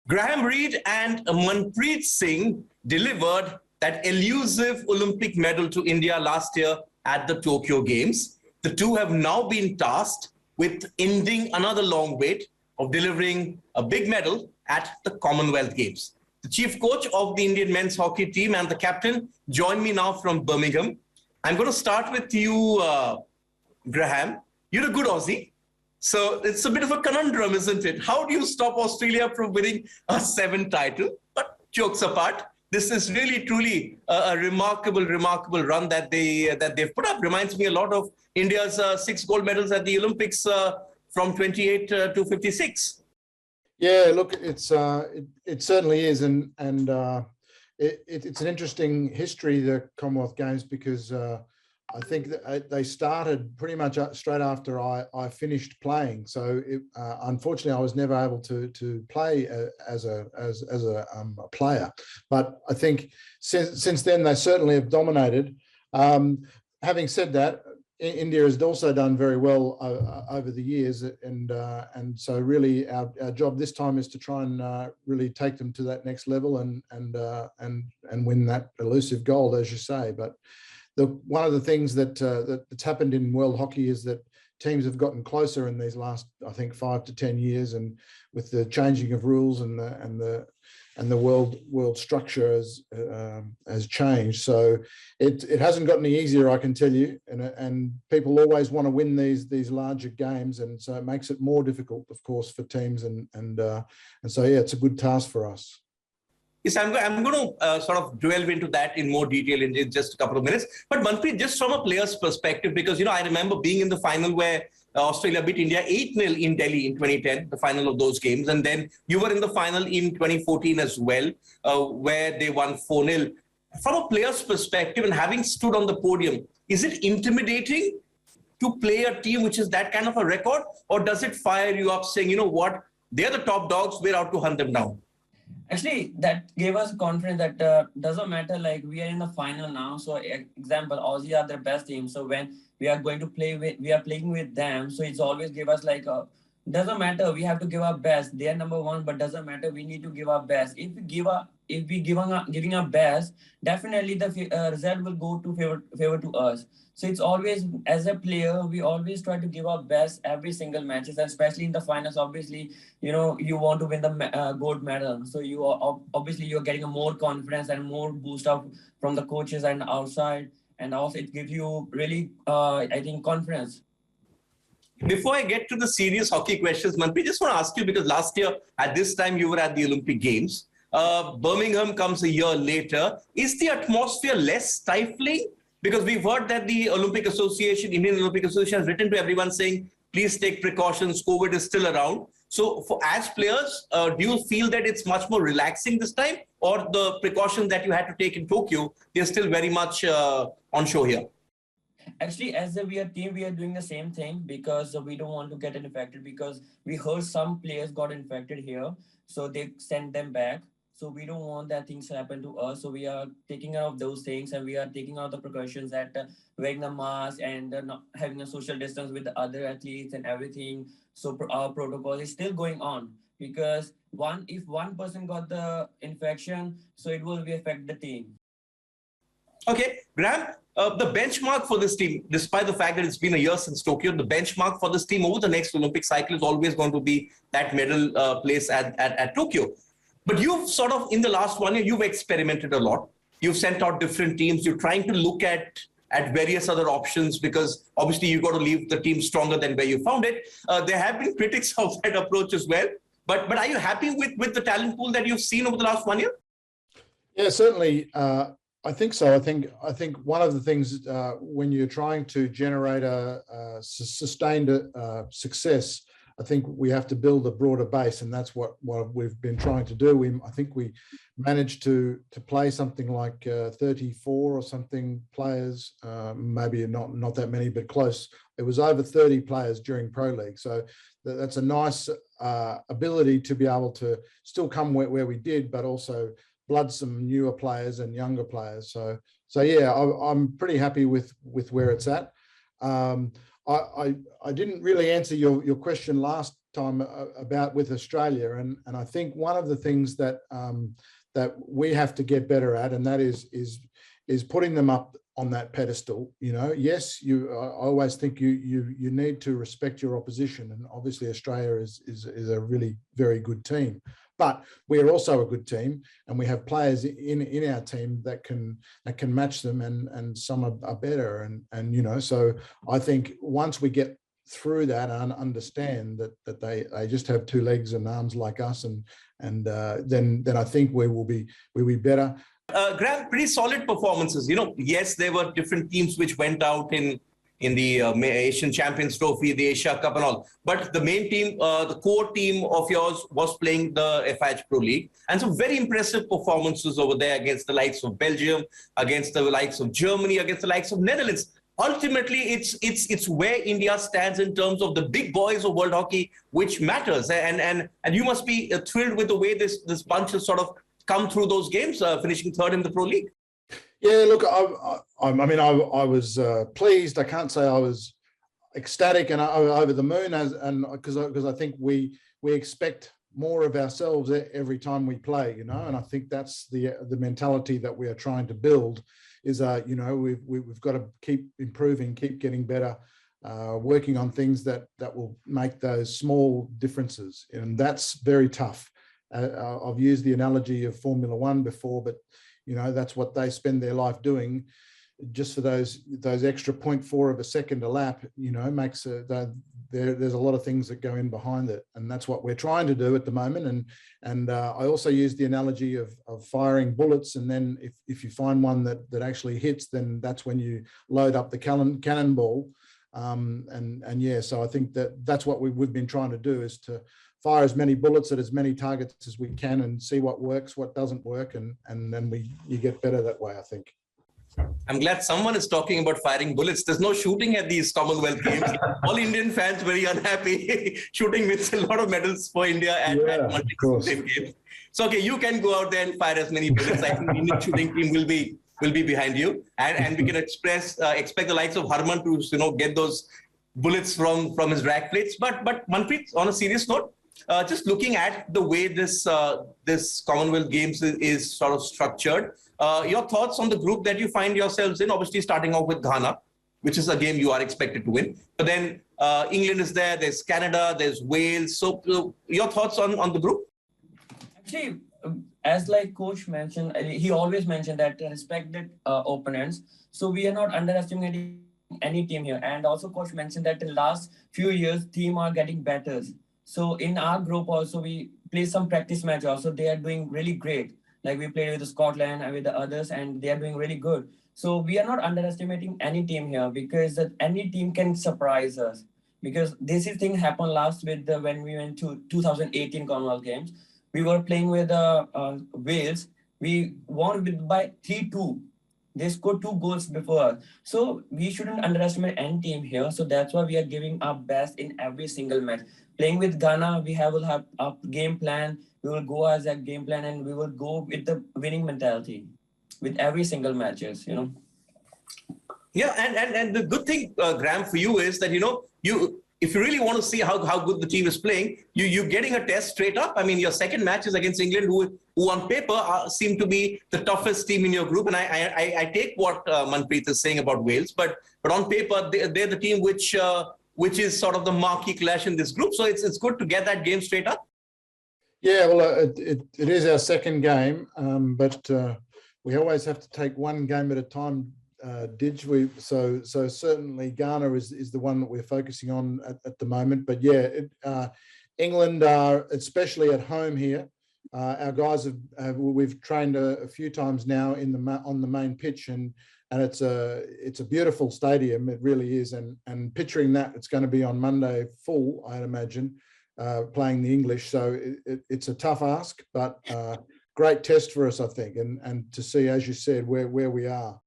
Graham Reid and Manpreet Singh delivered that elusive Olympic medal to India last year at the Tokyo Games. The two have now been tasked with ending another long wait of delivering a big medal at the Commonwealth Games. The chief coach of the Indian men's hockey team and the captain join me now from Birmingham. I'm going to start with you, Graham. You're a good Aussie. So it's a bit of a conundrum, isn't it? How do you stop Australia from winning a 7th title? But jokes apart, this is really, truly a remarkable run that they've put up. Reminds me a lot of India's 6 gold medals at the Olympics from 28 to 56. Yeah, look, it certainly is, and it's an interesting history, the Commonwealth Games, because I think that they started pretty much straight after I finished playing. So unfortunately, I was never able to play as a player. But I think since then they certainly have dominated. Having said that, India has also done very well over the years, and so really our job this time is to try and really take them to that next level and win that elusive gold, as you say. But one of the things that's happened in world hockey is that teams have gotten closer in these last, I think, 5 to 10 years, and with the changing of rules and the world structure has changed. So it hasn't gotten any easier, I can tell you, and people always want to win these larger games, and so it makes it more difficult, of course, for teams, and so yeah, it's a good task for us. Yes, I'm going to sort of delve into that in more detail in just a couple of minutes. But Manpreet, just from a player's perspective, because, I remember being in the final where Australia beat India 8-0 in Delhi in 2010, the final of those games. And then you were in the final in 2014 as well, where they won 4-0. From a player's perspective, and having stood on the podium, is it intimidating to play a team which is that kind of a record? Or does it fire you up saying, you know what, they're the top dogs, we're out to hunt them down? Actually, that gave us confidence that doesn't matter, like we are in the final now. So example, Aussie are the best team. So when we are going to we are playing with them. So it's always give us like, doesn't matter, we have to give our best. They are number one, but doesn't matter, we need to give our best. If we giving our best, definitely the result will go to favor to us. So it's always, as a player, we always try to give our best every single matches, and especially in the finals. Obviously, you want to win the gold medal. So you're getting a more confidence and more boost up from the coaches and outside, and also it gives you really, I think, confidence. Before I get to the serious hockey questions, Manpreet, just want to ask you, because last year at this time you were at the Olympic Games. Birmingham comes a year later. Is the atmosphere less stifling? Because we've heard that the Indian Olympic Association has written to everyone saying, please take precautions, COVID is still around. So as players, do you feel that it's much more relaxing this time, or the precautions that you had to take in Tokyo, they're still very much on show here? Actually, as a team, we are doing the same thing, because we don't want to get infected, because we heard some players got infected here, so they sent them back. So we don't want that things to happen to us. So we are taking care of those things, and we are taking out the precautions that wearing the mask and not having a social distance with the other athletes and everything. So our protocol is still going on, because if one person got the infection, so it will affect the team. Okay, Graham, the benchmark for this team, despite the fact that it's been a year since Tokyo, the benchmark for this team over the next Olympic cycle is always going to be that medal place at Tokyo. But you've sort of, in the last 1 year, you've experimented a lot. You've sent out different teams. You're trying to look at various other options, because obviously you've got to leave the team stronger than where you found it. There have been critics of that approach as well. But are you happy with the talent pool that you've seen over the last 1 year? Yeah, certainly. I think so. I think one of the things when you're trying to generate a sustained success, I think we have to build a broader base, and that's what we've been trying to do. I think we managed to play something like 34 or something players, maybe not that many, but close. It was over 30 players during Pro League, so that's a nice ability to be able to still come where we did, but also blood some newer players and younger players. So yeah, I'm pretty happy with where it's at. I didn't really answer your question last time about with Australia, and I think one of the things that that we have to get better at, and that is putting them up on that pedestal. You know, yes, I always think you need to respect your opposition, and obviously Australia is a really very good team. But we're also a good team, and we have players in our team that can match them, and some are better. And you know, so I think once we get through that and understand that they just have two legs and arms like us, and then I think we'll be better. Graham, pretty solid performances. You know, yes, there were different teams which went out in the Asian Champions Trophy, the Asia Cup and all. But the main team, the core team of yours was playing the FIH Pro League. And some very impressive performances over there against the likes of Belgium, against the likes of Germany, against the likes of Netherlands. Ultimately, it's where India stands in terms of the big boys of world hockey, which matters. And you must be thrilled with the way this bunch has sort of come through those games, finishing third in the Pro League. Yeah, look, I mean, I was pleased. I can't say I was ecstatic and over the moon, because I think we expect more of ourselves every time we play, you know, and I think that's the mentality that we are trying to build. Is you know, we've got to keep improving, keep getting better, working on things that will make those small differences, and that's very tough. I've used the analogy of Formula One before, but you know, that's what they spend their life doing. Just for those extra 0.4 of a second a lap, you know, makes there's a lot of things that go in behind it, and that's what we're trying to do at the moment. And I also use the analogy of firing bullets, and then if you find one that actually hits, then that's when you load up the cannonball. And yeah, so I think that's what we've been trying to do, is to fire as many bullets at as many targets as we can, and see what works, what doesn't work, and then you get better that way, I think. I'm glad someone is talking about firing bullets. There's no shooting at these Commonwealth Games. All Indian fans very unhappy. Shooting wins a lot of medals for India at multi-game games. So okay, you can go out there and fire as many bullets. I think the Indian shooting team will be behind you, and we can expect the likes of Harman to, you know, get those bullets from his rack plates. But Manpreet, on a serious note, just looking at the way this Commonwealth Games is sort of structured, your thoughts on the group that you find yourselves in? Obviously, starting off with Ghana, which is a game you are expected to win. But then England is there, there's Canada, there's Wales. So your thoughts on the group? Actually, as like coach mentioned, he always mentioned that respected opponents. So we are not underestimating any team here. And also coach mentioned that in the last few years, team are getting better. So in our group also, we play some practice match also. They are doing really great. Like we played with Scotland and with the others, and they are doing really good. So we are not underestimating any team here, because any team can surprise us. Because this thing happened last with when we went to 2018 Commonwealth Games. We were playing with Wales. We won by 3-2. They scored 2 goals before us. So we shouldn't underestimate any team here. So that's why we are giving our best in every single match. Playing with Ghana, will have a game plan. We will go as a game plan, and we will go with the winning mentality with every single matches, you know. Yeah, and the good thing, Graham, for you is that, you know, if you really want to see how good the team is playing, you're getting a test straight up. I mean, your second match is against England, who on paper seem to be the toughest team in your group. And I take what Manpreet is saying about Wales, but on paper, they're the team which is sort of the marquee clash in this group. So it's good to get that game straight up. Yeah, well, it is our second game, but we always have to take one game at a time, Dig. So certainly Ghana is the one that we're focusing on at the moment. But yeah, England are, especially at home here. Our guys we've trained a few times now on the main pitch, and it's a beautiful stadium. It really is, and picturing that it's going to be on Monday full, I'd imagine, playing the English. So it's a tough ask, but great test for us, I think, and to see, as you said, where we are.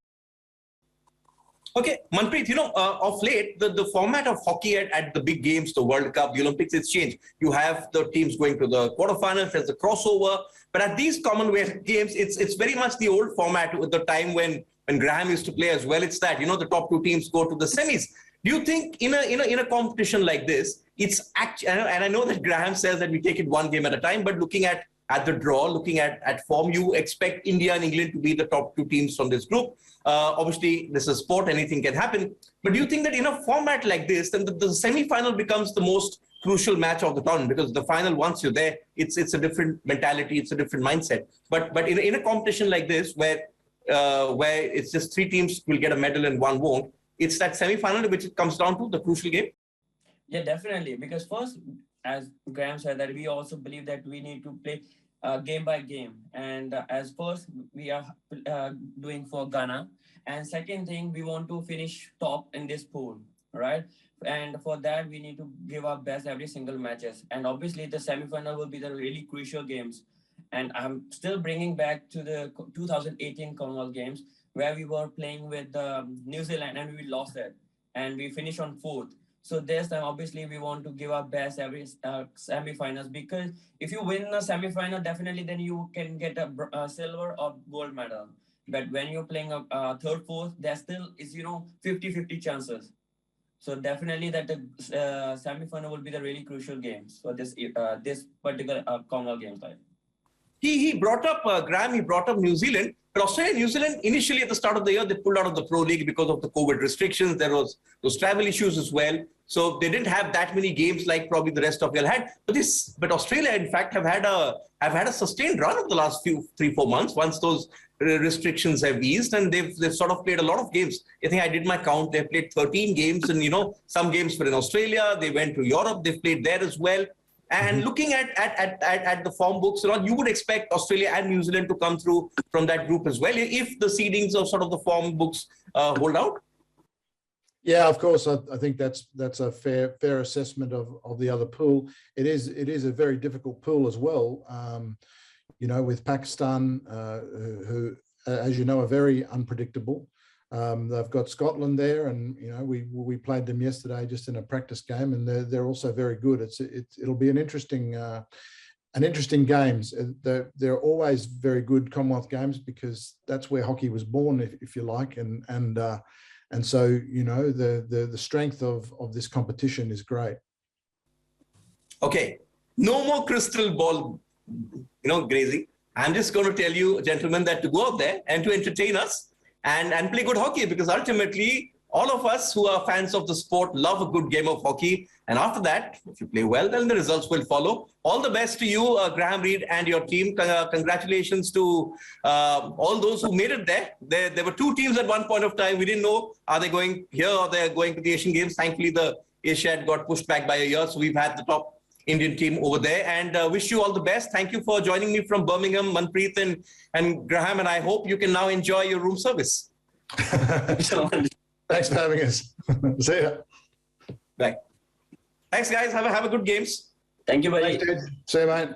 Okay, Manpreet, you know, of late, the format of hockey at the big games, the World Cup, the Olympics, it's changed. You have the teams going to the quarterfinals, there's a crossover. But at these Commonwealth Games, it's very much the old format with the time when Graham used to play as well. It's that, you know, the top 2 teams go to the semis. Do you think in a competition like this, it's actually, and I know that Graham says that we take it one game at a time, but looking at the draw, looking at form, you expect India and England to be the top two teams from this group. Obviously, this is sport, anything can happen. But do you think that in a format like this, then the semi-final becomes the most crucial match of the tournament? Because the final, once you're there, it's a different mentality, it's a different mindset. But in a competition like this, where it's just three teams will get a medal and one won't, it's that semi-final which it comes down to, the crucial game. Yeah, definitely. Because first, as Graham said, that we also believe that we need to play game by game. And as first, we are doing for Ghana. And second thing, we want to finish top in this pool, right? And for that, we need to give our best every single matches. And obviously, the semi-final will be the really crucial games. And I'm still bringing back to the 2018 Commonwealth Games, where we were playing with New Zealand and we lost it. And we finished on 4th. So this time, obviously, we want to give our best every semi-finals, because if you win a semi-final, definitely then you can get a silver or gold medal. But when you're playing a 3rd, 4th, there still is, 50-50 chances. So definitely that the semi-final will be the really crucial games for this particular Commonwealth Games. He brought up, Graham, he brought up New Zealand. But Australia and New Zealand, initially at the start of the year, they pulled out of the Pro League because of the COVID restrictions. There was those travel issues as well. So they didn't have that many games like probably the rest of you had. But Australia, in fact, have had a sustained run of the last 3-4 months once those restrictions have eased, and they've sort of played a lot of games. I think I did my count. They played 13 games, and some games were in Australia. They went to Europe. They've played there as well. And looking at the form books, you would expect Australia and New Zealand to come through from that group as well, if the seedings of sort of the form books hold out. Yeah, of course. I think that's a fair assessment of the other pool. It is a very difficult pool as well. With Pakistan, who, as you know, are very unpredictable. They've got Scotland there, and we played them yesterday just in a practice game, and they're also very good. It'll be an interesting games. They're always very good Commonwealth Games, because that's where hockey was born, if you like, and so the strength of this competition is great. Okay, no more crystal ball, grazing. I'm just going to tell you, gentlemen, that to go out there and to entertain us and play good hockey, because ultimately all of us who are fans of the sport love a good game of hockey. And after that, if you play well, then the results will follow. All the best to you, Graham, Reid, and your team. Congratulations to all those who made it there. There were two teams at one point of time. We didn't know, are they going here or they're going to the Asian Games? Thankfully, the Asiad got pushed back by a year. So we've had the top Indian team over there, and wish you all the best. Thank you for joining me from Birmingham, Manpreet and Graham, and I hope you can now enjoy your room service. Thanks for having us. See ya. Bye. Thanks, guys. Have a good games. Thank you, buddy. See you, mate.